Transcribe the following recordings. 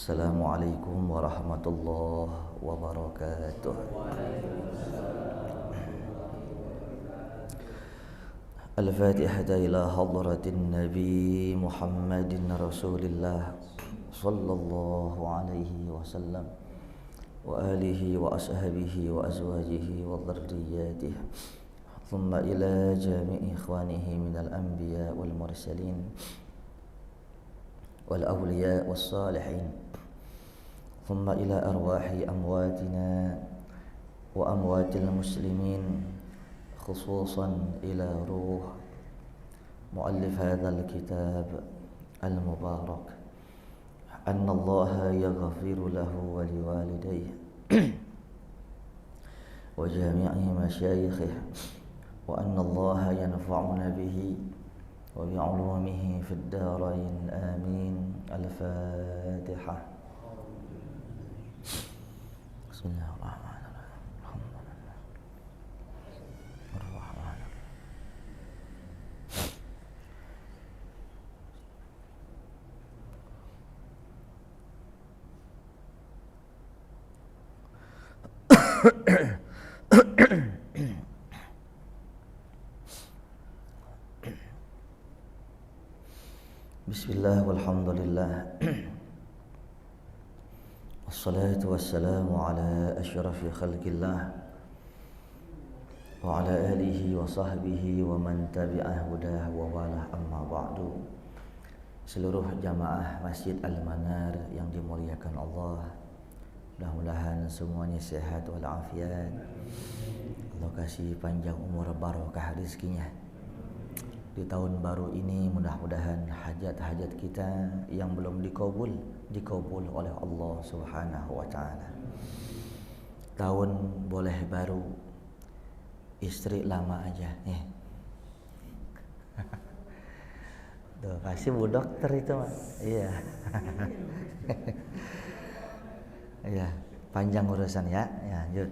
Assalamualaikum warahmatullahi wabarakatuh. Al-Fatihah ila hadratin Nabi Muhammadin Rasulillah sallallahu alaihi wasallam wa alihi wa ashabihi wa azwajihi wa dhurriyyatihi thumma ila jami'i ikhwanihi minal anbiya wal mursalin wal awliya was salihin thumma ila arwahi amwatina wa amwatil muslimin khususan ila ruh muallif hadzal kitab al mubarak anna Allah yaghfiru lahu wa liwalidayhi wa jami'i masyayikhihi wa anna Allah yanfa'una bihi وبعلومه في الدارين آمين. الفاتحة. بسم الله الرحمن الرحيم. الحمد لله الرحمن الرحيم. Bismillah walhamdulillah wassalatu wassalamu ala asyrafil khalqillah wa ala alihi wa sahbihi wa man tabi'ah hudah wa walah amma ba'du. Seluruh jamaah Masjid Al-Manar yang dimuliakan Allah, mudah-mudahan semuanya sehat walafiat. Allah kasih panjang umur, barokah rezekinya. Di tahun baru ini mudah-mudahan hajat-hajat kita yang belum dikabul oleh Allah Subhanahu wa taala. Tahun boleh baru, istri lama aja Tuh, pasti Bu Dokter itu mah. Iya. Iya, panjang urusan ya. Ya, lanjut.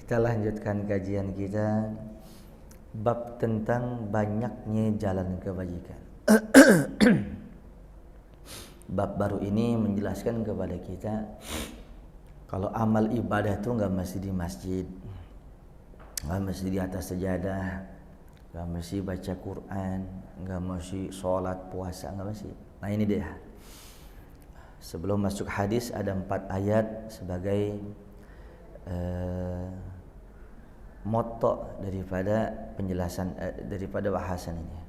Kita lanjutkan kajian kita bab tentang banyaknya jalan kebajikan. Bab baru ini menjelaskan kepada kita kalau amal ibadah itu nggak mesti di masjid, nggak mesti di atas sejadah, nggak mesti baca Quran, nggak mesti sholat puasa, nggak mesti. Nah ini dia. Sebelum masuk hadis ada 4 ayat sebagai moto daripada penjelasan daripada bahasan ini.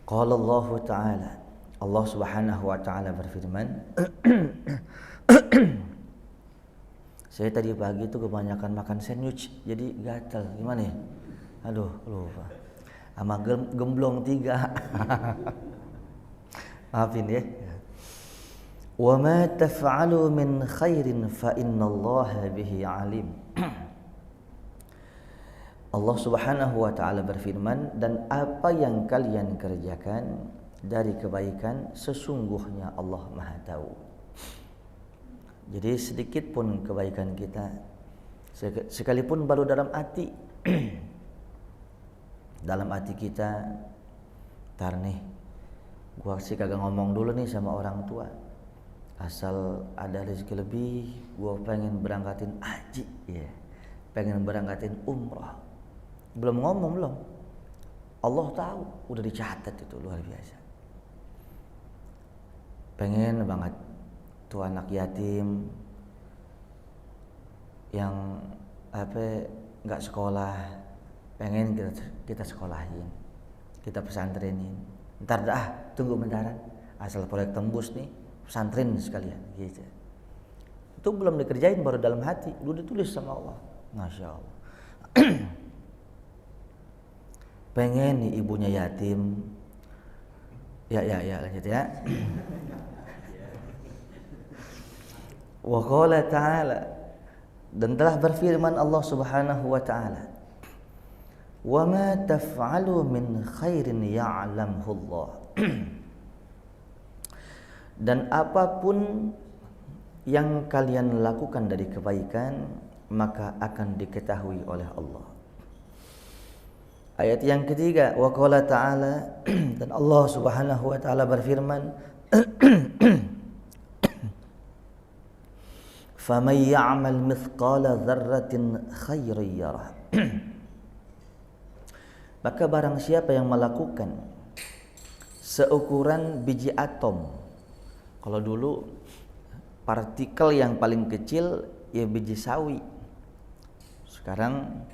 Qala Allah Ta'ala, Allah Subhanahu wa taala berfirman. Saya tadi pagi itu kebanyakan makan sandwich jadi gatal. Gimana ya? Aduh, lupa. Sama gemblong 3. Maafin ya. Wa ma taf'alu min khairin fa innallaha bihi alim. Allah Subhanahu wa taala berfirman, dan apa yang kalian kerjakan dari kebaikan sesungguhnya Allah Maha tahu. Jadi sedikit pun kebaikan kita, sekalipun baru dalam hati dalam hati kita, tar nih gua sih kagak ngomong dulu nih sama orang tua, asal ada rezeki lebih gua pengen berangkatin haji ya, pengen berangkatin umrah. Belum ngomong belum, Allah tahu, udah dicatat, itu luar biasa. Pengen banget tuh anak yatim yang nggak sekolah, pengen kita sekolahin, kita pesantrenin. Ntar dah, tunggu bentaran, asal proyek tembus nih pesantren sekalian gitu. Itu belum dikerjain, baru dalam hati udah ditulis sama Allah. Masya Allah. Pengen nih ibunya yatim. Ya lanjut ya. Wa qala ta'ala, dan telah berfirman Allah Subhanahu wa taala, wa ma taf'alu min khairin ya'lamhu Allah. Dan apapun yang kalian lakukan dari kebaikan maka akan diketahui oleh Allah. Ayat yang ketiga, wa qala ta'ala, dan Allah Subhanahu wa taala berfirman faman ya'mal mithqala dzarratin khairan yarah. Maka barang siapa yang melakukan seukuran biji atom. Kalau dulu partikel yang paling kecil ya biji sawi. Sekarang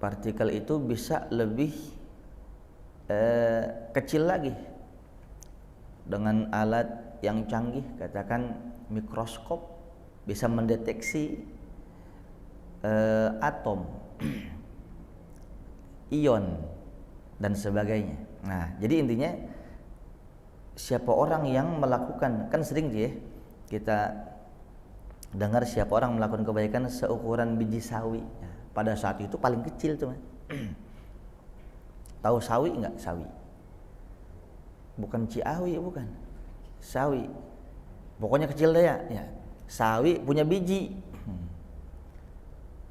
partikel itu bisa lebih kecil lagi dengan alat yang canggih, katakan mikroskop, bisa mendeteksi atom, ion dan sebagainya. Nah, jadi intinya siapa orang yang melakukan, kan sering dia kita dengar siapa orang melakukan kebaikan seukuran biji sawi. Nah, pada saat itu paling kecil tuh. Tahu sawi enggak? Sawi. Bukan Ciawi, bukan. Sawi. Pokoknya kecil deh ya. Sawi punya biji.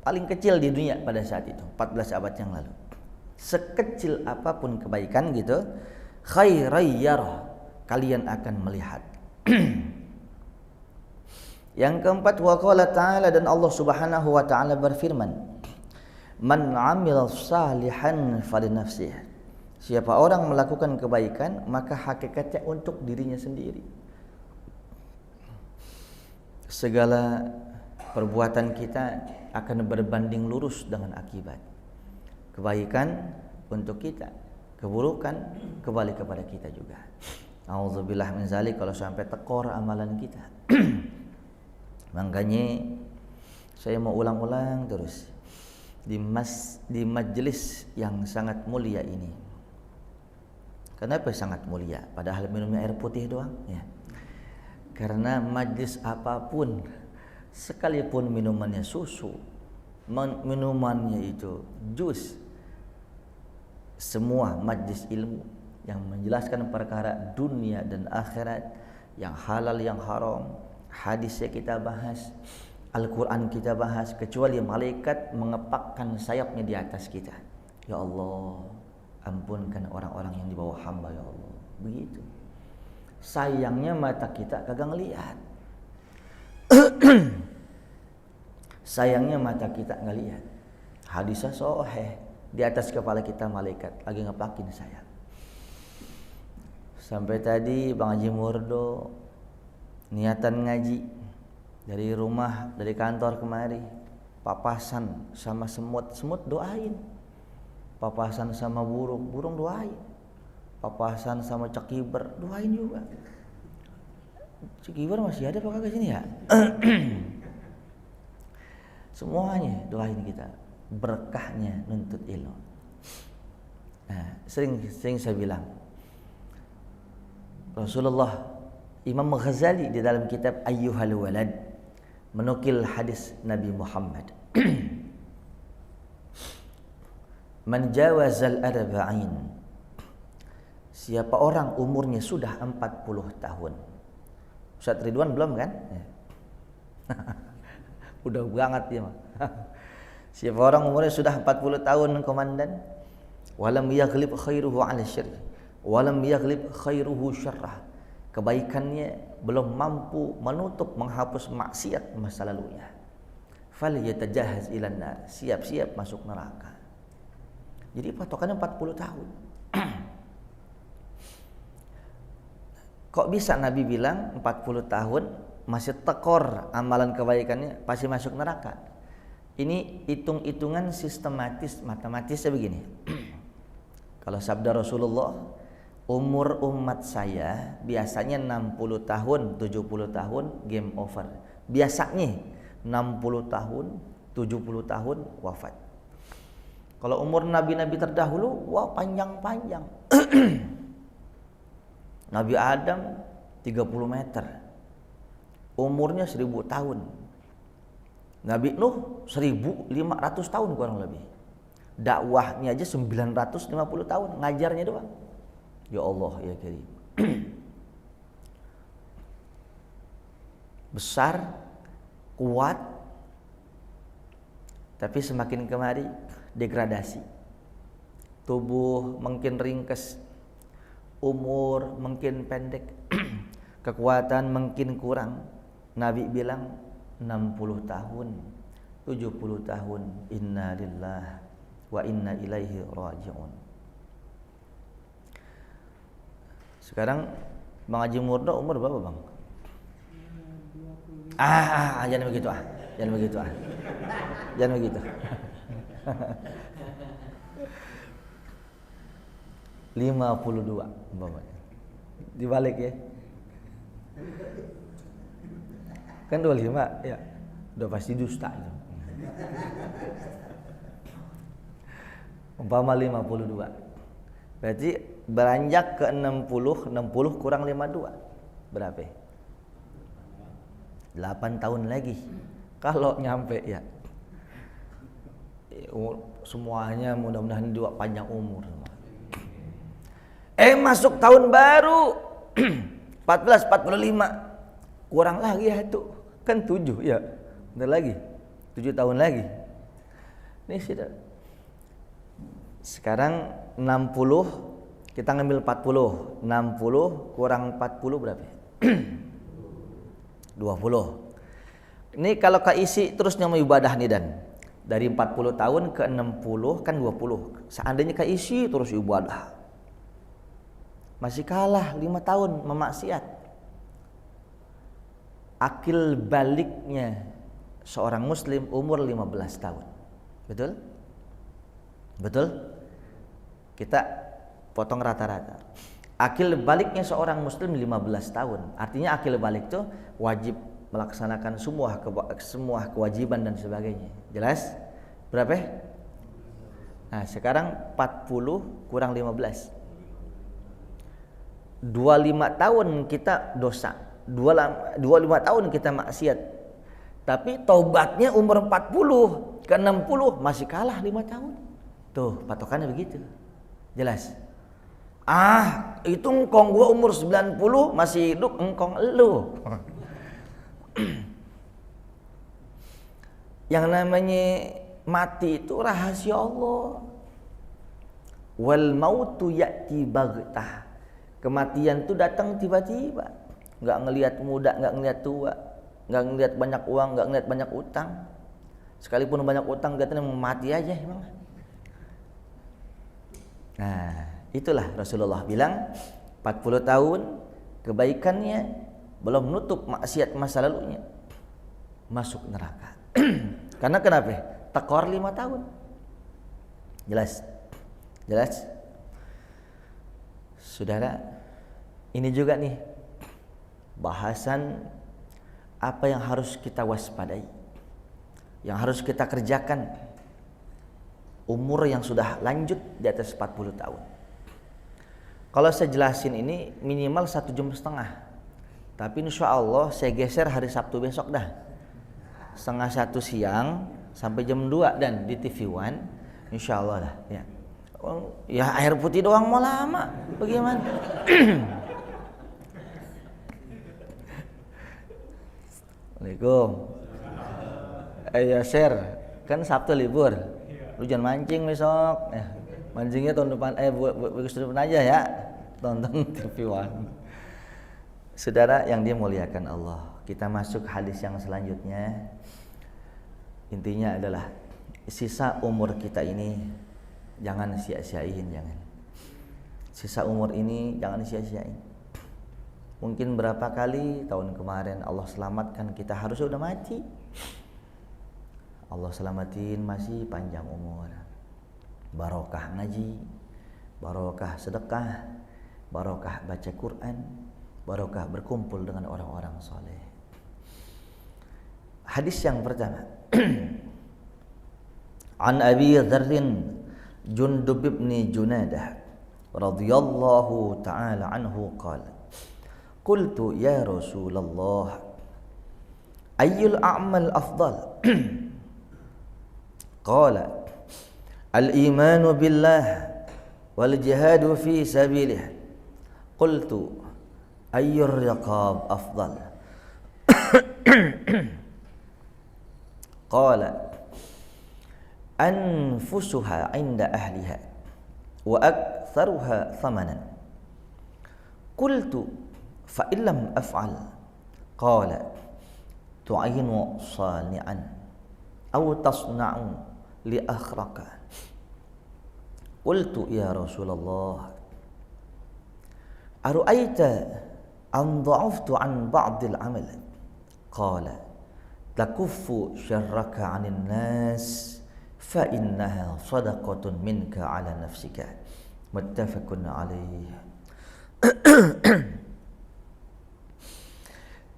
Paling kecil di dunia pada saat itu, 14 abad yang lalu. Sekecil apapun kebaikan gitu, khairan yarah, kalian akan melihat. Yang keempat, wa qala ta'ala, dan Allah Subhanahu wa taala berfirman, man 'amila salihan falinafsih. Siapa orang melakukan kebaikan, maka hakikatnya untuk dirinya sendiri. Segala perbuatan kita akan berbanding lurus dengan akibat. Kebaikan untuk kita, keburukan kembali kepada kita juga. Auzubillah min zalik, kalau sampai tekor amalan kita. Makanya saya mau ulang-ulang terus di majelis yang sangat mulia ini. Kenapa sangat mulia? Padahal minumnya air putih doang ya. Karena majelis apapun, sekalipun minumannya susu, minumannya itu jus, semua majelis ilmu yang menjelaskan perkara dunia dan akhirat, yang halal yang haram, hadisnya kita bahas, Al-Quran kita bahas, kecuali malaikat mengepakkan sayapnya di atas kita. Ya Allah, ampunkan orang-orang yang di bawah hamba ya Allah. Begitu. Sayangnya mata kita kagak ngelihat. Sayangnya mata kita ngelihat. Hadisnya sahih, di atas kepala kita malaikat lagi ngepakin sayap. Sampai tadi Bang Haji Murdo niatan ngaji dari rumah, dari kantor kemari, papasan sama semut doain, papasan sama burung doain, papasan sama cekiber doain juga. Cekiber masih ada apa kagak sini ya? Semuanya doain kita, berkahnya nuntut ilmu. Nah, sering saya bilang, Rasulullah, Imam Ghazali di dalam kitab Ayyuhal Walad menukil hadis Nabi Muhammad. Man jawazal arba'in, siapa orang umurnya sudah 40 tahun. Ustaz Ridwan belum kan? Udah banget ya mah. Siapa orang umurnya sudah 40 tahun komandan, walam yaghlib khairuhu 'ala syarr, walam yaghlib khairuhu syarrah, kebaikannya belum mampu menutup menghapus maksiat masa lalunya, falyatajahhaz ilan nar, siap-siap masuk neraka. Jadi patokannya 40 tahun. Kok bisa Nabi bilang 40 tahun masih tekor amalan kebaikannya pasti masuk neraka? Ini hitung-hitungan sistematis, matematisnya begini. Kalau sabda Rasulullah, umur umat saya biasanya 60 tahun, 70 tahun game over. Biasanya 60 tahun, 70 tahun wafat. Kalau umur nabi-nabi terdahulu, wah panjang-panjang. Nabi Adam 30 meter. Umurnya 1000 tahun. Nabi Nuh 1500 tahun kurang lebih. Dakwahnya aja 950 tahun, ngajarnya doang. Ya Allah ya Karim. Besar, kuat, tapi semakin kemari degradasi. Tubuh makin ringkes, umur makin pendek. kekuatan mungkin kurang. Nabi bilang 60 tahun, 70 tahun. Inna lillahi wa inna ilaihi raji'un. Sekarang Bang Haji Murdo umur berapa, Bang? Jangan begitu ah. Jangan begitu ah. Jangan begitu. 52 umpamanya. Dibalik ya. Kan 25 ya. Udah pasti dusta itu. Umpama 52. Berarti beranjak ke 60 kurang 52. Berapa? 8 tahun lagi. Kalau nyampe ya. Semuanya mudah-mudahan juga panjang umur. Masuk tahun baru 14 45. Kurang lagi ya itu. Kan 7 ya. Bentar lagi. 7 tahun lagi. Ini sudah. Sekarang 60, kita ngambil 40. 60 kurang 40 berapa? 20. Ini kalau keisi terusnya mau ibadah nih dan dari 40 tahun ke 60 kan 20. Seandainya keisi terus ibadah, masih kalah 5 tahun memaksiat. Akil baliknya seorang muslim umur 15 tahun. Betul? Betul? Kita potong rata-rata. Akil baliknya seorang muslim 15 tahun. Artinya akil balik itu wajib melaksanakan semua kewajiban dan sebagainya. Jelas? Berapa? Nah, sekarang 40 kurang 15. 25 tahun kita dosa. 25 tahun kita maksiat. Tapi taubatnya umur 40 ke 60 masih kalah 5 tahun. Tuh, patokannya begitu. Jelas? Itu engkong gua umur 90 masih hidup, engkong elu. Yang namanya mati itu rahasia Allah. Wal mautu ya'ti baghtah. Kematian itu datang tiba-tiba. Enggak ngelihat muda, enggak ngelihat tua, enggak ngelihat banyak uang, enggak ngelihat banyak utang. Sekalipun banyak utang katanya mau mati aja emang. Nah, itulah Rasulullah bilang 40 tahun kebaikannya belum menutup maksiat masa lalunya, masuk neraka. Karena kenapa? Tekor 5 tahun. Jelas? Jelas? Saudara, ini juga nih bahasan apa yang harus kita waspadai, yang harus kita kerjakan umur yang sudah lanjut di atas 40 tahun. Kalau saya jelasin ini minimal 1,5 jam. Tapi insya Allah saya geser hari Sabtu besok dah. 12:30 siang sampai jam 2 dan di TV One. Insya Allah dah. Ya. Ya air putih doang mau lama. Bagaimana? Assalamualaikum. Ya share. Kan Sabtu libur. Lu jangan mancing besok. Mancingnya tahun depan, tahun depan aja ya. Tonton TV One. Saudara yang dimuliakan Allah, kita masuk hadis yang selanjutnya. Intinya adalah sisa umur kita ini jangan sia-siain, jangan. Sisa umur ini jangan sia-siain. Mungkin berapa kali tahun kemarin Allah selamatkan kita harusnya udah mati. Allah selamatin masih panjang umur. Barokah ngaji, barokah sedekah, barokah baca Quran, barokah berkumpul dengan orang-orang soleh. Hadis yang pertama. An Abi Dzarrin Jundub bin Junadah radhiyallahu ta'ala anhu qala qultu ya Rasulullah ayyul a'mal afdal qala al-imanu billah wal jihadu fi sabilih qultu ayyur riqab afdal qala anfusuha 'inda ahliha wa aktsaruha thamanan qultu fa illam af'al qala tu'inu sani'an aw tasna'u li akhraka. Qultu ya Rasulullah ara'aita an dha'aftu an ba'dil amal qala takuffu syarraka 'anil nas fa innaha shadaqatun minka 'ala nafsika. Muttafaqun 'alaih.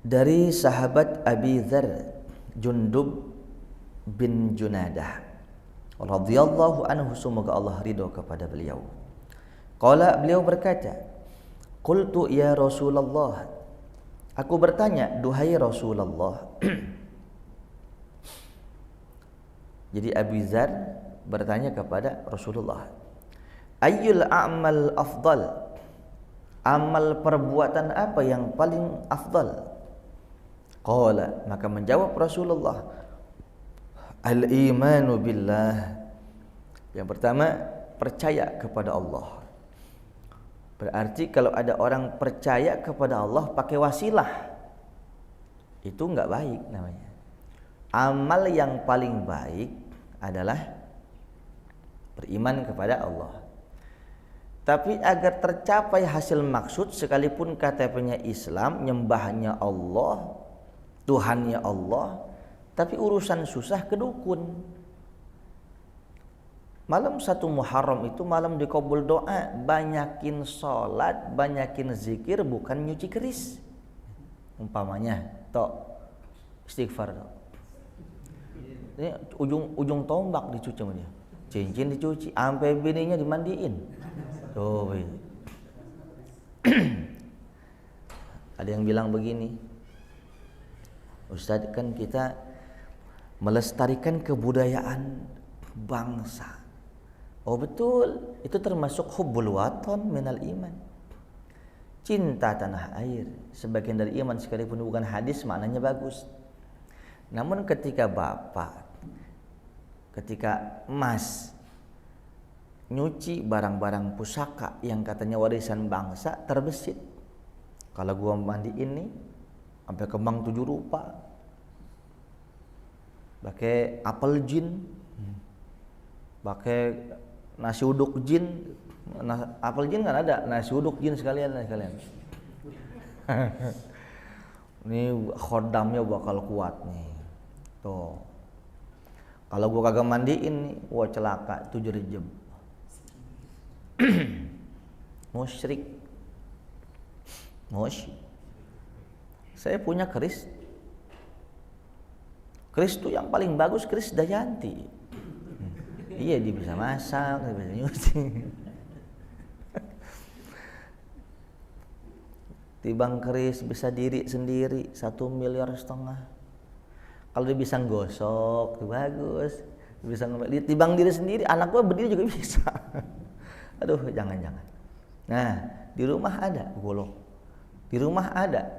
Dari sahabat Abi Dzar Jundub bin Junadah radhiyallahu anhu, semoga Allah ridho kepada beliau. Qala, beliau berkata, qultu ya Rasulullah, aku bertanya, duhai Rasulullah. Jadi Abi Dzar bertanya kepada Rasulullah, ayyul a'mal afdal, amal perbuatan apa yang paling afdal? Qala, maka menjawab Rasulullah, al-imanu billah. Yang pertama, percaya kepada Allah. Berarti kalau ada orang percaya kepada Allah pakai wasilah, itu enggak baik namanya. Amal yang paling baik adalah beriman kepada Allah. Tapi agar tercapai hasil maksud, sekalipun KTP-nya Islam, nyembahnya Allah, Tuhannya Allah, tapi urusan susah ke dukun. Malam 1 Muharram itu malam dikabul doa, banyakin sholat, banyakin zikir, bukan nyuci keris. Umpamanya, tok istighfar tok. Ini ujung tombak dicuci sama dia. Cincin dicuci, sampai bininya dimandiin. Tuh. Ada yang bilang begini, Ustaz, kan kita melestarikan kebudayaan bangsa. Oh betul, itu termasuk hubbul watan minal iman. Cinta tanah air sebagian dari iman, sekalipun bukan hadis maknanya bagus. Namun ketika bapak, ketika emas nyuci barang-barang pusaka yang katanya warisan bangsa, terbesit. Kalau gua mandiin nih sampai kembang 7 rupa, pakai apel jin, pakai nasi uduk jin. Apel jin kan ada, nasi uduk jin sekalian. Ini khodamnya bakal kuat nih. Tuh. Kalau gua kagak mandiin nih, wah celaka 7 jam. Musyrik. Saya punya keris. Keris itu yang paling bagus keris Dayanti. Iya, dia bisa masak, dia bisa nyuci. Tibang keris bisa diri sendiri 1,5 miliar. Kalau dia bisa gosok, itu bagus. Bisa tibang diri sendiri, anak gua berdiri juga bisa. Aduh, jangan. Nah, di rumah ada golok. Di rumah ada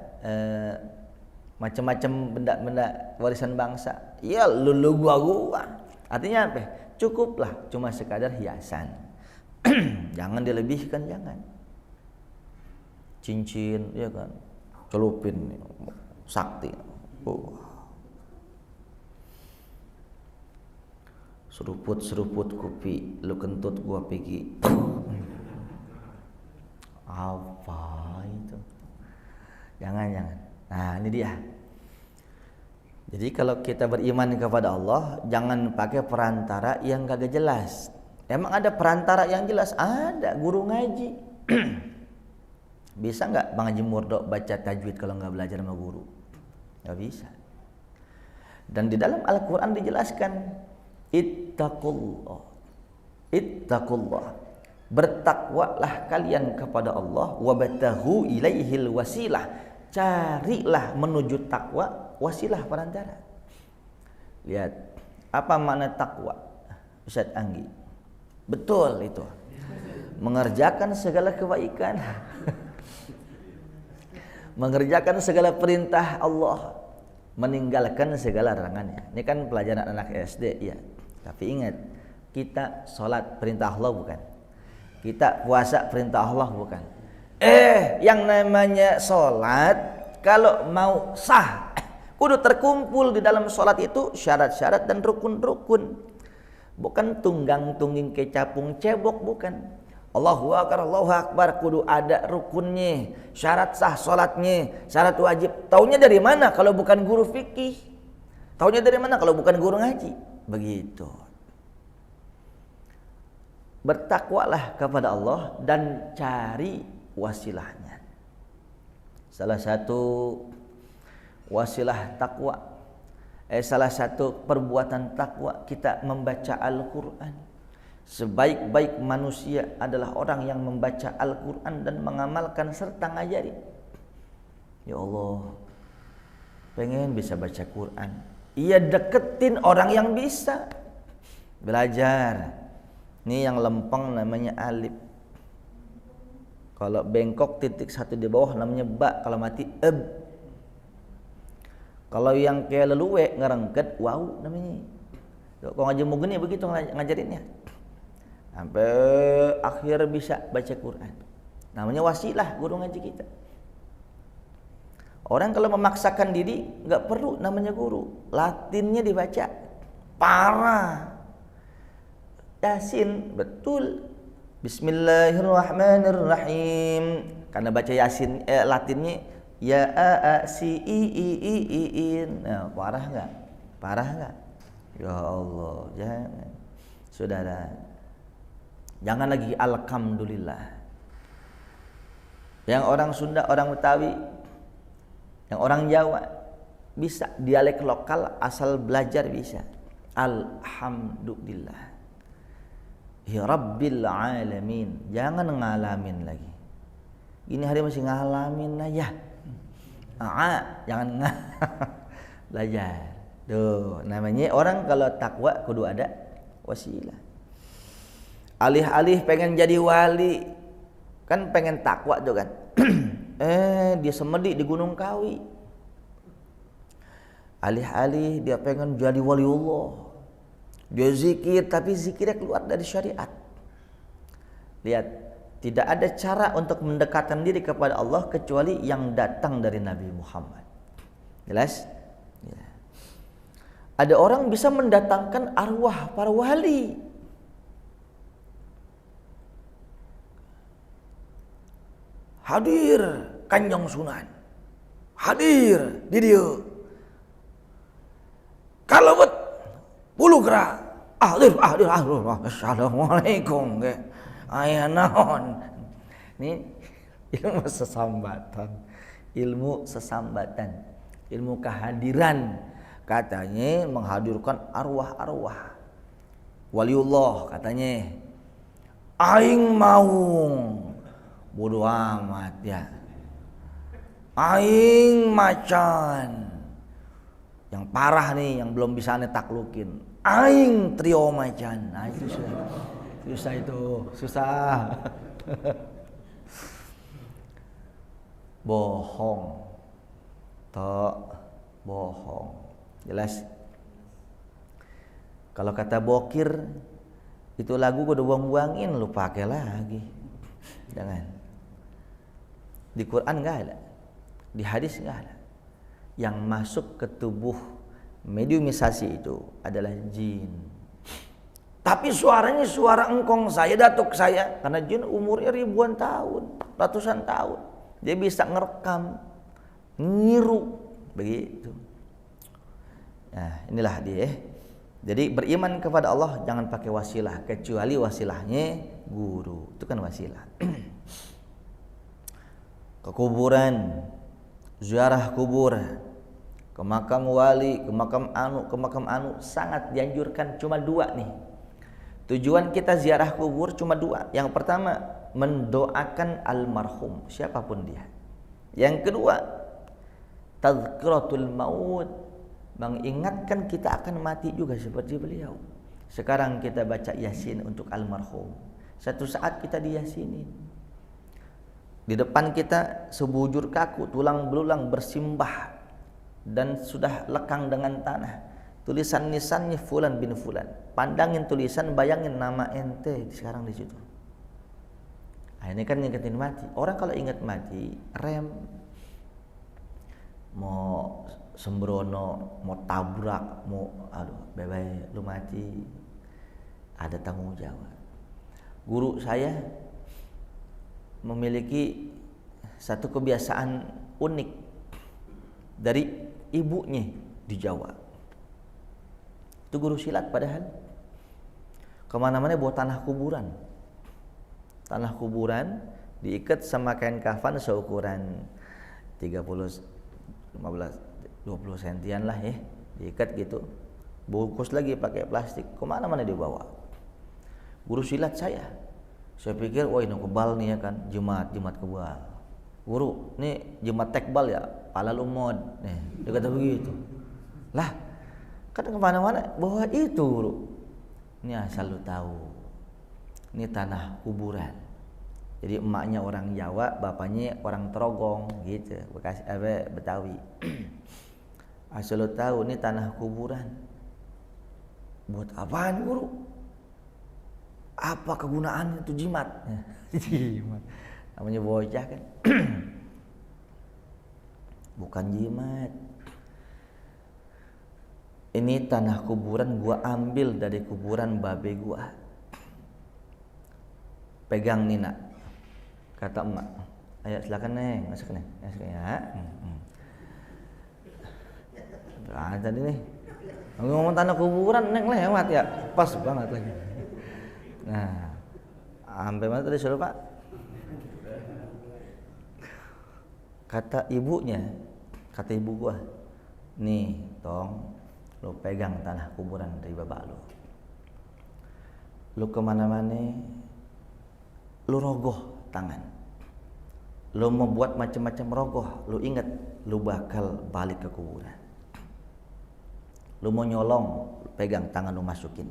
macam-macam benda-benda warisan bangsa. Ya lulu gua. Artinya apa? Cukuplah cuma sekadar hiasan. Jangan dilebihkan, jangan. Cincin, ya kan. Celupin sakti. Seruput kopi, lu kentut gua pergi. Apa itu? Jangan. Nah, ini dia. Jadi kalau kita beriman kepada Allah, jangan pakai perantara yang kagak jelas. Emang ada perantara yang jelas? Ada, guru ngaji. Bisa nggak Bang Haji Murdo baca tajwid kalau nggak belajar sama guru? Nggak bisa. Dan di dalam Al-Quran dijelaskan, Ittaqullah. Bertakwalah kalian kepada Allah, wabtahu ilaihil wasilah. Carilah menuju takwa wasilah perantara. Lihat, apa makna takwa? Ustaz Anggi. Betul itu. Mengerjakan segala kebaikan. Mengerjakan segala perintah Allah, meninggalkan segala larangannya. Ini kan pelajaran anak SD ya. Tapi ingat, kita sholat perintah Allah bukan. Kita puasa perintah Allah bukan. Yang namanya sholat kalau mau sah kudu terkumpul di dalam sholat itu syarat-syarat dan rukun-rukun. Bukan tunggang-tungging kecapung cebok, bukan. Allahu Akbar kudu ada rukunnya, syarat sah sholatnya, syarat wajib. Taunya dari mana kalau bukan guru fikih? Taunya dari mana kalau bukan guru ngaji? Begitu. Bertakwalah kepada Allah dan cari wasilahnya. Salah satu wasilah takwa, salah satu perbuatan takwa kita membaca Al-Quran. Sebaik-baik manusia adalah orang yang membaca Al-Quran dan mengamalkan serta ngajari. Ya Allah, pengen bisa baca Quran. Iya, deketin orang yang bisa belajar. Ini yang lempeng namanya alif. Kalau bengkok titik satu di bawah namanya ba. Kalau mati eb. Kalau yang kayak leluwe ngerengket wow namanya. Kalau ngaji mugeni begitu ngajarinnya. Sampai akhir bisa baca Quran. Namanya wasilah guru ngaji kita. Orang kalau memaksakan diri nggak perlu namanya guru. Latinnya dibaca. Parah. Yasin betul. Bismillahirrahmanirrahim. Karena baca Yasin Latinnya ya a si i in. Nah, parah nggak? Parah nggak? Ya Allah, jangan. Saudara, jangan lagi alhamdulillah. Yang orang Sunda, orang Betawi, yang orang Jawa bisa dialek lokal asal belajar bisa. Alhamdulillah. Ya Rabbil Alamin. Jangan ngalamin lagi. Gini hari masih ngalamin aja. Jangan belajar. Tuh, namanya orang kalau takwa kudu ada wasilah. Alih-alih pengen jadi wali, kan pengen takwa tuh kan. Dia semedi di Gunung Kawi. Alih-alih dia pengen jadi waliullah. Dia zikir tapi zikirnya keluar dari syariat. Lihat, tidak ada cara untuk mendekatkan diri kepada Allah kecuali yang datang dari Nabi Muhammad. Jelas? Ya. Ada orang bisa mendatangkan arwah para wali. Hadir Kanjeng Sunan. Hadir di dia. Kalebet bulu gerak. Hadir. Assalamualaikum. Aya naon. Ini ilmu sesambatan. Ilmu kehadiran. Katanya menghadirkan arwah-arwah. Waliullah katanya. Aing maung. Bodoh amat ya. Aing macan. Yang parah nih, yang belum bisa ane taklukin. Aing trio macan. Nah itu susah. Bohong. Bohong. Jelas. Kalau kata Bokir, itu lagu gue udah buang-buangin, lu pakai lagi. Jangan. Di Quran nggak ada, di hadis nggak ada. Yang masuk ke tubuh mediumisasi itu adalah jin. Tapi suaranya suara engkong saya, datuk saya, karena jin umurnya ribuan tahun, ratusan tahun. Dia bisa ngerekam, ngiru, begitu. Nah, inilah dia. Jadi beriman kepada Allah jangan pakai wasilah, kecuali wasilahnya guru. Itu kan wasilah. Ke kuburan, ziarah kubur, ke makam wali, ke makam anu sangat dianjurkan. Cuma dua nih. Tujuan kita ziarah kubur cuma dua. Yang pertama, mendoakan almarhum, siapapun dia. Yang kedua, tadzkiratul maut, mengingatkan kita akan mati juga seperti beliau. Sekarang kita baca Yasin untuk almarhum. Satu saat kita diyasinin. Di depan kita sebujur kaku, tulang belulang bersimbah dan sudah lekang dengan tanah. Tulisan nisannya Fulan bin Fulan. Pandangin tulisan, bayangin nama ente sekarang di situ. Ini kan ngingetin mati. Orang kalau ingat mati, rem, mau sembrono, mau tabrak, mau bye-bye, lu mati, ada tanggung jawab. Guru saya memiliki satu kebiasaan unik dari ibunya di Jawa. Itu guru silat padahal. Kemana-mana bawa tanah kuburan. Tanah kuburan diikat sama kain kafan seukuran 30, 15, 20 sentian lah ya, diikat gitu, bungkus lagi pakai plastik, kemana-mana dibawa. Guru silat saya pikir, wah ini kebal nih ya kan, jimat kebal. Guru, ini jimat tekbal ya, pala lumod, nih dia kata begitu. Lah, kan kemana-mana bawa itu guru. Ini asal lu tahu, ini tanah kuburan. Jadi emaknya orang Jawa, bapaknya orang Trogong gitu, Betawi. Asal lo tahu ini tanah kuburan. Buat apaan guru? Apa kegunaan itu jimat? Jimat. Namanya bocah kan. Bukan jimat. Ini tanah kuburan gua ambil dari kuburan babe gua. Pegang Nina. Kata emak, ayo silakan Neng, masuk Neng, masuk ya. Nah, tadi nih ngomong tanah kuburan, Neng lewat ya, pas banget lagi. Nah, sampai mana tadi suruh Pak? Kata ibunya, kata ibu gua, nih tong, lu pegang tanah kuburan dari bapak lu. Lu kemana-mana, lu rogoh tangan, lu mau buat macam-macam rogoh, lu ingat lu bakal balik ke kuburan. Lu mau nyolong, pegang tangan lu masukin,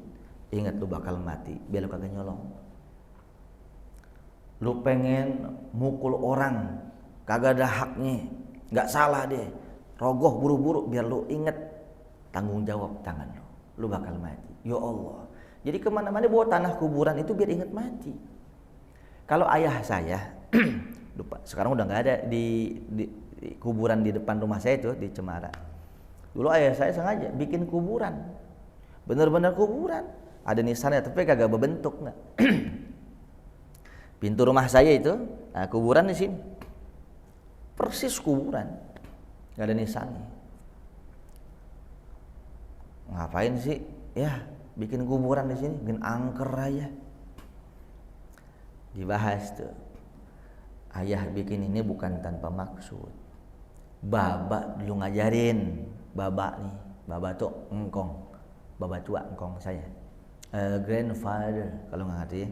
ingat lu bakal mati, biar lu kagak nyolong. Lu pengen mukul orang, kagak ada haknya, nggak salah deh, rogoh buru-buru, biar lu ingat tanggung jawab tangan lu bakal mati. Ya Allah, jadi kemana-mana bawa tanah kuburan itu biar ingat mati. Kalau ayah saya, lupa, sekarang udah nggak ada di kuburan di depan rumah saya itu di Cemara. Dulu ayah saya sengaja bikin kuburan, bener-bener kuburan. Ada nisannya tapi kagak berbentuk nggak. Pintu rumah saya itu, nah, kuburan di sini, persis kuburan, nggak ada nisannya. Ngapain sih? Ya, bikin kuburan di sini, bikin angker aja. Dibahas tuh, ayah bikin ini bukan tanpa maksud. Baba dulu ngajarin, baba nih, baba tuh engkong, baba tua engkong saya, grandfather kalau nggak ngerti.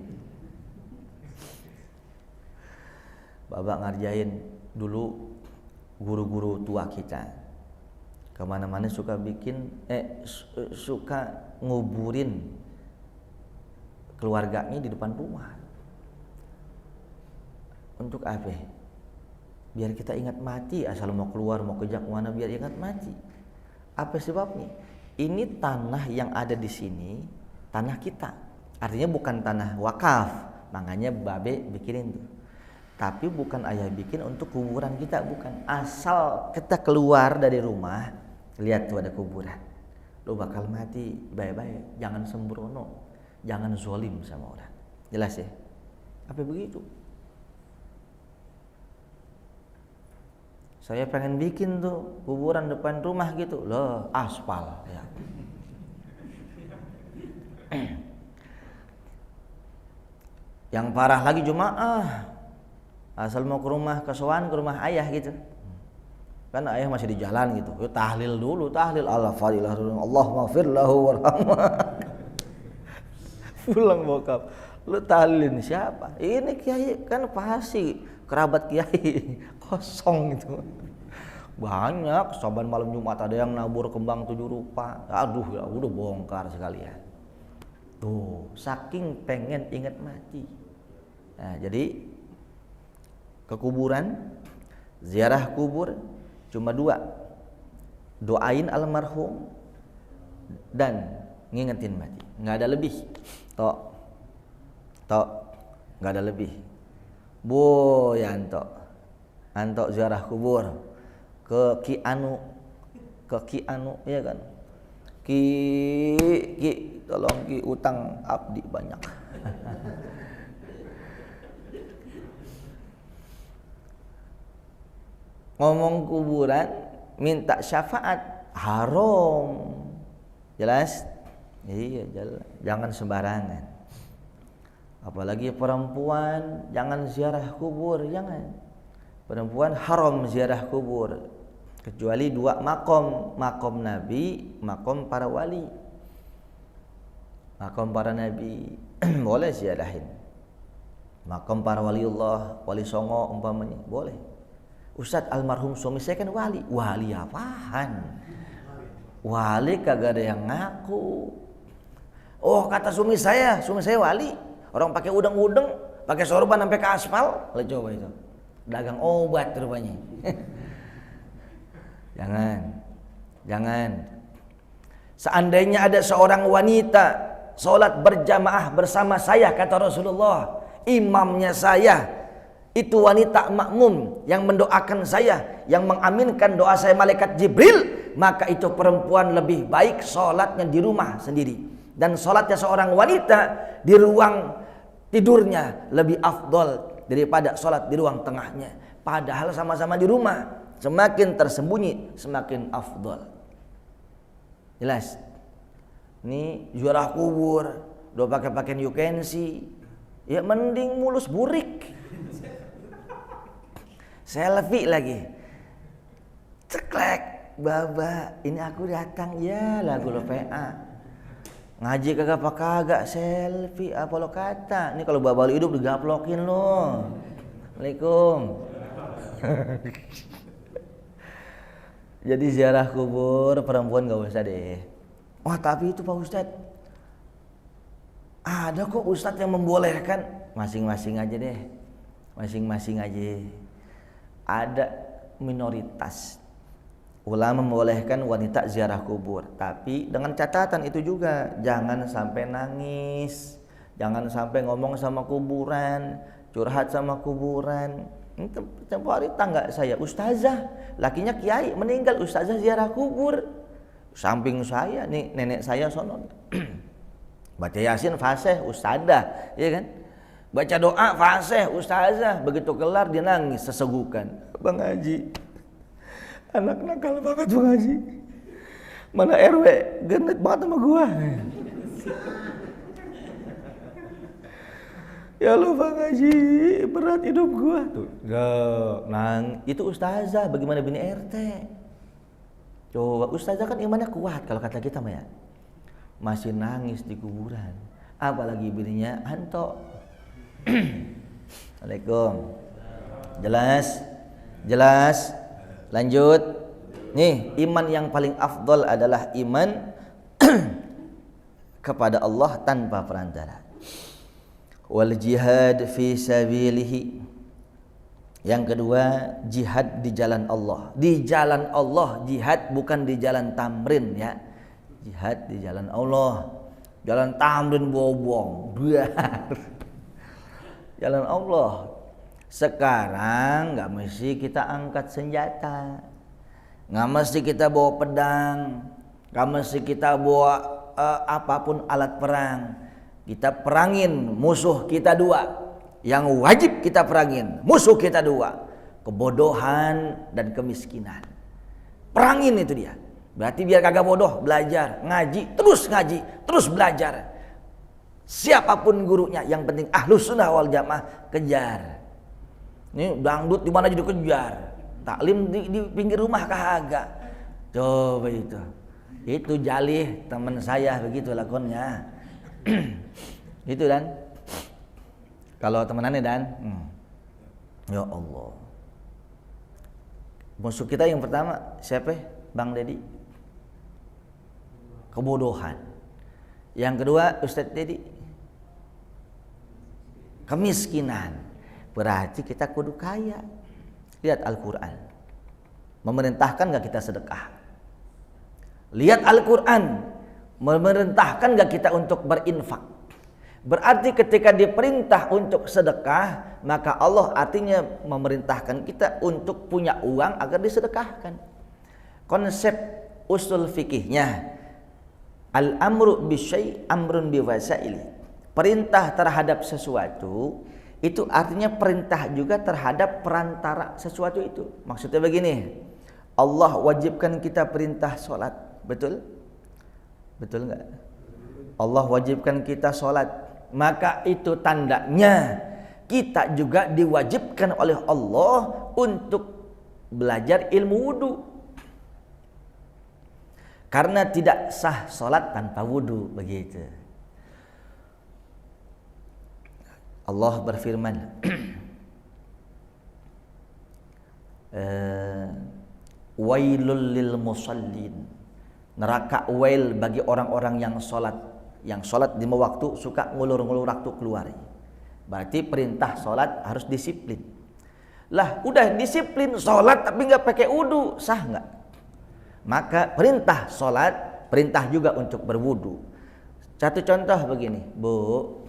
Baba ngerjain dulu guru-guru tua kita, kemana-mana suka bikin, suka nguburin keluarganya di depan rumah. Untuk apa? Biar kita ingat mati, asal mau keluar mau kejak mana biar ingat mati. Apa sebabnya? Ini tanah yang ada di sini, tanah kita. Artinya bukan tanah wakaf, makanya babe bikinin tuh. Tapi bukan ayah bikin untuk kuburan kita, bukan. Asal kita keluar dari rumah, lihat tuh ada kuburan, lu bakal mati, baik-baik. Jangan sembrono, jangan zolim sama orang. Jelas ya? Apa begitu? Saya pengen bikin tuh kuburan depan rumah gitu loh, aspal ya. Yang parah lagi jemaah, asal mau ke rumah, kesowan ke rumah ayah gitu, kan ayah masih di jalan gitu, yuk tahlil dulu, tahlil al-fadilah dulu, Allah maghfir lahu warhamah. Pulang bokap, lu tahlilin siapa? Ini kiai kan pasti kerabat kiai, kosong gitu. Banyak saban malam Jumat ada yang nabur kembang 7 rupa. Aduh ya udah bongkar sekalian. Tuh, saking pengen ingat mati. Nah, jadi ke kuburan, ziarah kubur cuma 2. Doain almarhum dan ngingetin mati. Enggak ada lebih. Tok. Enggak ada lebih. Bo ya antok ziarah kubur ke Ki Anu ya kan. Ki tolong Ki, utang abdi banyak. Ngomong kuburan minta syafaat haram. Jelas? Iya, jelas. Jangan sembarangan. Apalagi perempuan jangan ziarah kubur, jangan. Perempuan haram ziarah kubur kecuali 2 makom, makom Nabi, makom para wali. Makom para nabi boleh ziarahin. Makom para waliullah, wali songo umpamanya boleh. Ustadz almarhum suami saya kan wali. Wali apaan? Wali kagak ada yang ngaku. Oh kata suami saya wali. Orang pakai udeng-udeng, pakai sorban sampai ke aspal. Lihat coba itu. Dagang obat rupanya. Jangan. Seandainya ada seorang wanita sholat berjamaah bersama saya, kata Rasulullah, imamnya saya, itu wanita makmum yang mendoakan saya, yang mengaminkan doa saya malaikat Jibril, maka itu perempuan lebih baik sholatnya di rumah sendiri. Dan sholatnya seorang wanita di ruang tidurnya lebih afdol daripada sholat di ruang tengahnya. Padahal sama-sama di rumah. Semakin tersembunyi semakin afdol. Jelas? Ini ziarah kubur, udah pakai pakaian you can see. Ya mending mulus burik. Selfie lagi. Ceklek, baba, ini aku datang ya lagu lo PA. Ngaji kagak apa kagak, selfie apa lo kata. Ini kalau baba lu hidup digaplokin lo. Assalamualaikum. Jadi ziarah kubur perempuan gak usah deh. Wah tapi itu Pak Ustadz, ada kok Ustadz yang membolehkan. Masing-masing aja deh. Masing-masing aja. Ada minoritas ulama membolehkan wanita ziarah kubur, tapi dengan catatan itu juga jangan sampai nangis, jangan sampai ngomong sama kuburan, curhat sama kuburan. Tempoh hari tangga saya ustazah, lakinya kiai meninggal, ustazah ziarah kubur. Samping saya nih nenek saya sono baca yasin fasih ustazah, ya kan? Baca doa fasih ustazah, begitu kelar dia nangis sesegukan. Bang Haji, anak nakal banget Bang Haji. Mana RW genit banget sama gua. Ya lu Bang Haji, berat hidup gua. Tuh, nang itu ustazah, bagaimana bini RT? Coba ustazah kan imannya kuat kalau kata kita mah ya. Masih nangis di kuburan. Apalagi bininya anto. Assalamualaikum. Jelas. Lanjut. Nih, iman yang paling afdol adalah iman kepada Allah tanpa perantara. Wal jihad fi sabilihi. Yang kedua, jihad di jalan Allah. Di jalan Allah jihad, bukan di jalan tamrin ya. Jihad di jalan Allah. Jalan tamrin bobong. Jalan Allah. Sekarang nggak mesti kita angkat senjata, nggak mesti kita bawa pedang, nggak mesti kita bawa apapun alat perang. Kita perangin musuh kita 2. Yang wajib kita perangin musuh kita 2, kebodohan dan kemiskinan. Perangin itu dia. Berarti biar kagak bodoh, belajar, ngaji, terus belajar. Siapapun gurunya, yang penting ahlus sunnah wal jamaah kejar. Ini dangdut di mana jadi kejar. Taklim di pinggir rumah kagak. Coba itu. Itu Jalih teman saya begitu lakonnya. Itu dan kalau temenannya dan ya Allah. Musuh kita yang pertama siapa? Bang Dedi. Kebodohan. Yang kedua Ustadz Dedi. Kemiskinan. Berarti kita kudu kaya. Lihat Al-Quran. Memerintahkan gak kita sedekah? Lihat Al-Quran. Memerintahkan gak kita untuk berinfak? Berarti ketika diperintah untuk sedekah, maka Allah artinya memerintahkan kita untuk punya uang agar disedekahkan. Konsep usul fikihnya, al-amru bisyai' amrun biwasaili. Perintah terhadap sesuatu itu artinya perintah juga terhadap perantara sesuatu itu. Maksudnya begini, Allah wajibkan kita perintah sholat, betul? Betul enggak? Allah wajibkan kita sholat, maka itu tandanya kita juga diwajibkan oleh Allah untuk belajar ilmu wudu. Karena tidak sah sholat tanpa wudu, begitu. Allah berfirman, wailul lil musallin, neraka wail bagi orang-orang yang sholat di waktu suka ngulur-ngulur waktu keluar. Berarti perintah sholat harus disiplin. Lah udah disiplin sholat tapi nggak pakai wudu, sah nggak? Maka perintah sholat, perintah juga untuk berwudu. Satu contoh begini, Bu.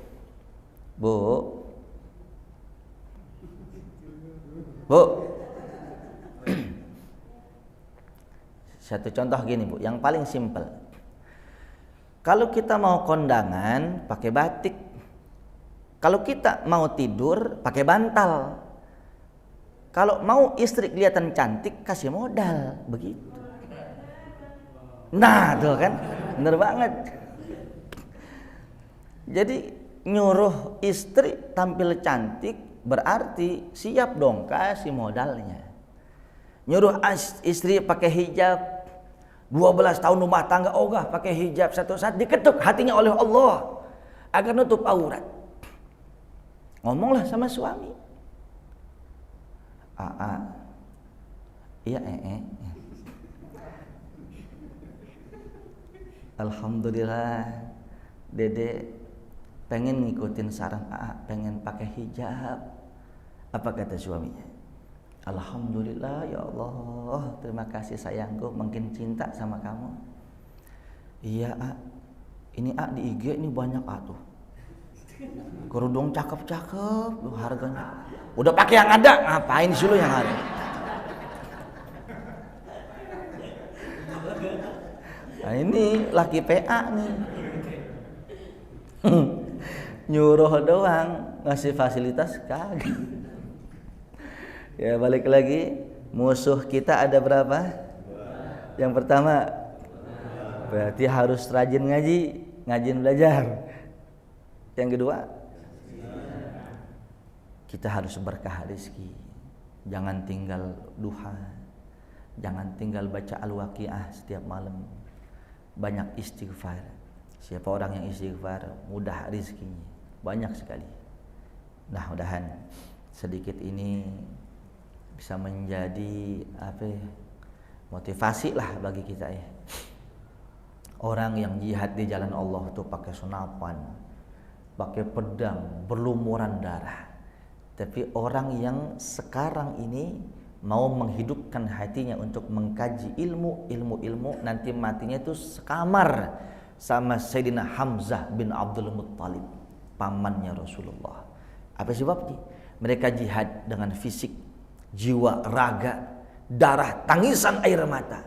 Satu contoh gini, Bu, yang paling simpel. Kalau kita mau kondangan pakai batik, kalau kita mau tidur pakai bantal, kalau mau istri kelihatan cantik kasih modal, begitu. Nah, tuh kan, bener banget. Jadi nyuruh istri tampil cantik berarti siap dong kasih modalnya. Nyuruh istri pakai hijab 12 tahun rumah tangga ogah pakai hijab, satu saat diketuk hatinya oleh Allah agar nutup aurat. Ngomonglah sama suami. Iya Alhamdulillah Dede pengen ngikutin saran pengen pakai hijab. Apa kata suaminya? Alhamdulillah ya Allah, terima kasih sayangku, makin cinta sama kamu. Iya ini di IG ini banyak tuh kerudung cakep-cakep harganya. Udah pakai yang ada, ngapain sih lu yang ada? Nah ini laki PA nih. Nyuruh doang, ngasih fasilitas kagak. Ya balik lagi, musuh kita ada berapa? Yang pertama, berarti harus rajin ngaji, ngajin belajar. Yang kedua, kita harus berkah rezeki. Jangan tinggal duha, jangan tinggal baca al-waqiah setiap malam. Banyak istighfar. Siapa orang yang istighfar mudah rezekinya, banyak sekali. Nah, mudahan sedikit ini bisa menjadi motivasi lah bagi kita ya. Orang yang jihad di jalan Allah tuh pakai senapan, pakai pedang, berlumuran darah. Tapi orang yang sekarang ini mau menghidupkan hatinya untuk mengkaji ilmu, nanti matinya itu sekamar sama Sayyidina Hamzah bin Abdul Muttalib, pamannya Rasulullah. Apa sebabnya? Mereka jihad dengan fisik, jiwa, raga, darah, tangisan air mata.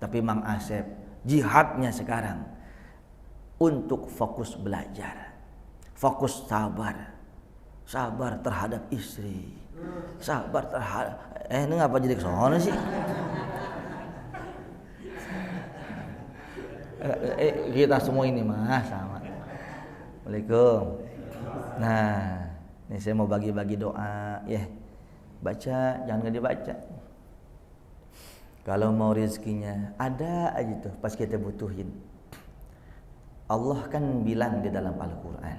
Tapi Mang Asep jihadnya sekarang untuk fokus belajar, fokus sabar terhadap istri, sabar terhadap ini ngapa jadi kesono sih? Kita semua ini mah sama. Waalaikumsalam. Nah, ini saya mau bagi-bagi doa ya. Baca, jangan nggak dibaca. Kalau mau rezekinya ada aja tuh pas kita butuhin. Allah kan bilang di dalam Al-Qur'an,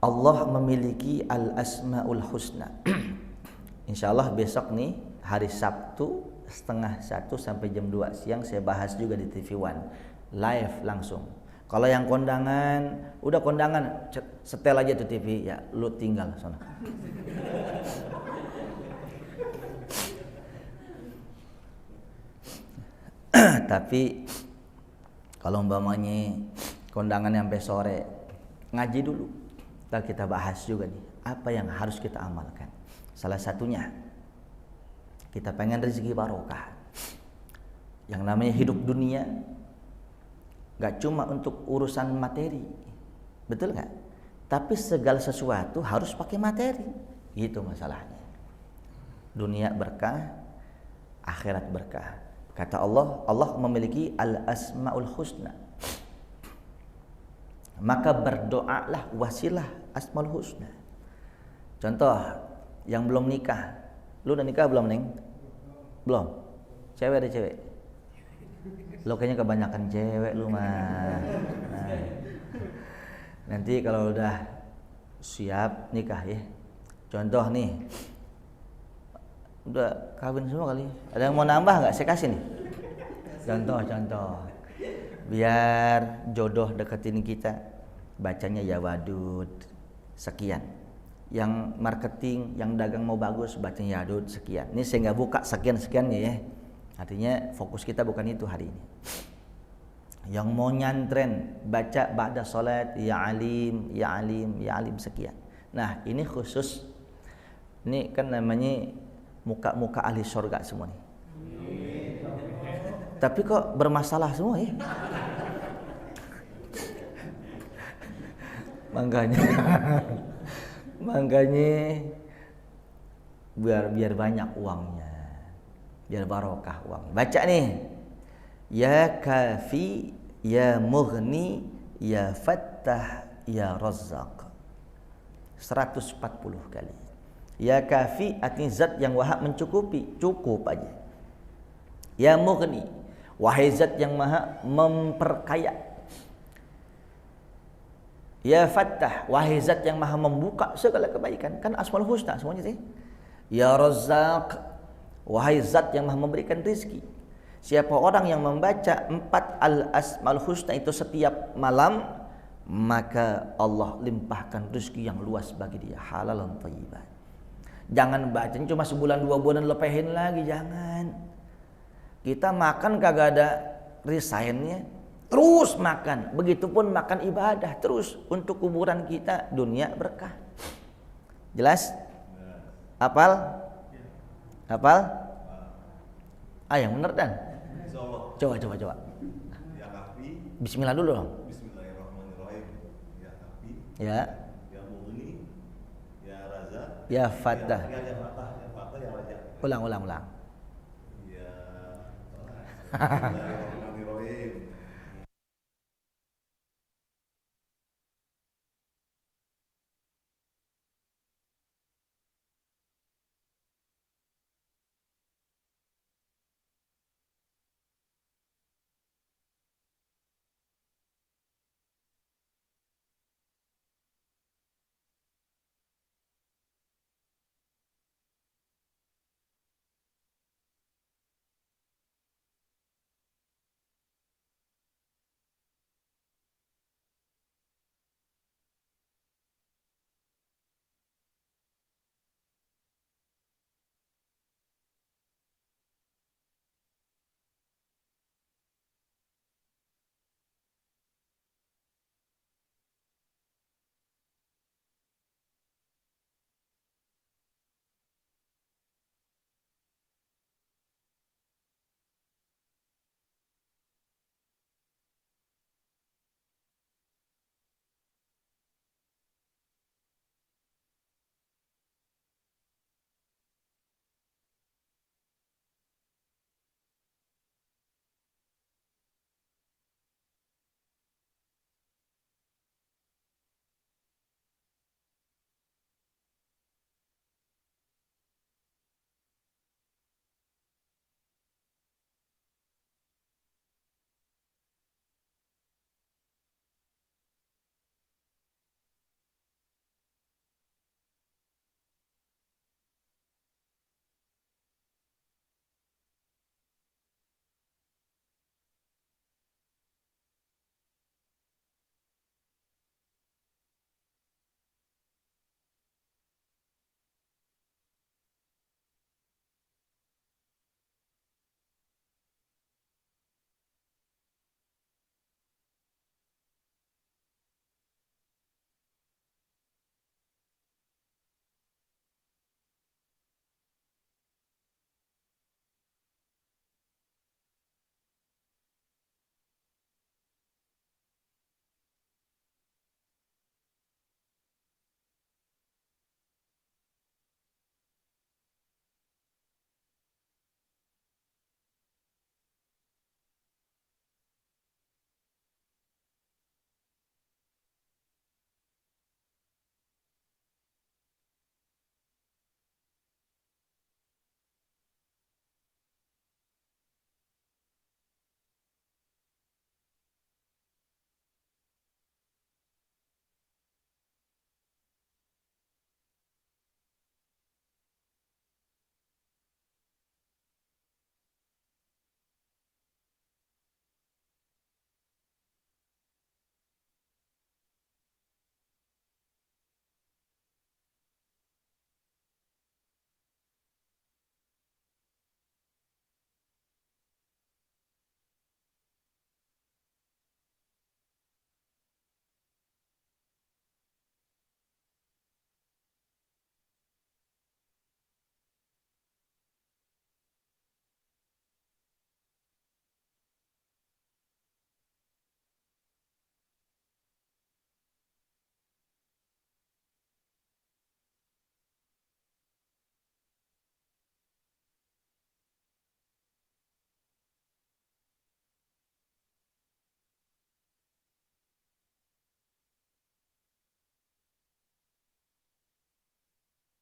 Allah memiliki al-asmaul husna. Insyaallah besok nih hari Sabtu 12:30 sampai jam 2 siang saya bahas juga di TV One live langsung. Kalau yang kondangan, udah kondangan setel aja tuh TV ya, lu tinggal sana. Tapi kalau umpamanya kondangan sampai sore, ngaji dulu. Dan kita bahas juga nih, apa yang harus kita amalkan. Salah satunya, kita pengen rezeki barokah. Yang namanya hidup dunia gak cuma untuk urusan materi, betul gak? Tapi segala sesuatu harus pakai materi, gitu masalahnya. Dunia berkah, akhirat berkah. Kata Allah, Allah memiliki al-asmaul husna. Maka berdoalah wasilah asmaul husna. Contoh, yang belum nikah. Lu udah nikah belum, Neng? Belum? Cewek ada cewek? Lu kayaknya kebanyakan cewek lu mah. Nah, nanti kalau udah siap nikah ya. Contoh nih, udah kawin semua kali. Ada yang mau nambah nggak? Saya kasih nih. Contoh. Biar jodoh deketin kita, bacanya ya wadud sekian. Yang marketing, yang dagang mau bagus, bacanya ya wadud sekian. Ini saya nggak buka sekian-sekiannya ya. Artinya fokus kita bukan itu hari ini. Yang mau nyantren, baca ba'da salat ya alim, ya alim, ya alim sekian. Nah ini khusus, ini kan namanya muka-muka ahli surga semua nih. Tapi kok bermasalah semua ya? Makanya biar banyak uangnya, biar barokah uang. Baca nih, ya kafi, ya mughni, ya fattah, ya razzaq. 140 kali. Ya kafi artinya zat yang wahab mencukupi, cukup aja. Ya mughni, wahai zat yang maha memperkaya. Ya fattah, wahai zat yang maha membuka segala kebaikan. Kan asmaul husna semuanya sih. Ya razzaq, wahai zat yang maha memberikan rezeki. Siapa orang yang membaca 4 al-asmaul husna itu setiap malam, maka Allah limpahkan rezeki yang luas bagi dia, halalan thayyiban. Jangan baca cuma sebulan 2 bulan lepehin lagi, jangan. Kita makan kagak ada resignnya, terus makan. Begitupun makan ibadah terus untuk kuburan kita, dunia berkah. Jelas? Hafal? Hafal? Yang bener Dan? Coba. Ya kafi. Bismillah dulu dong. Bismillahirrahmanirrahim. Ya kafi. Ya. Ya mughni. Ya raza. Ya fattah. Ya fattah. Ya raja. Ulang. Ya.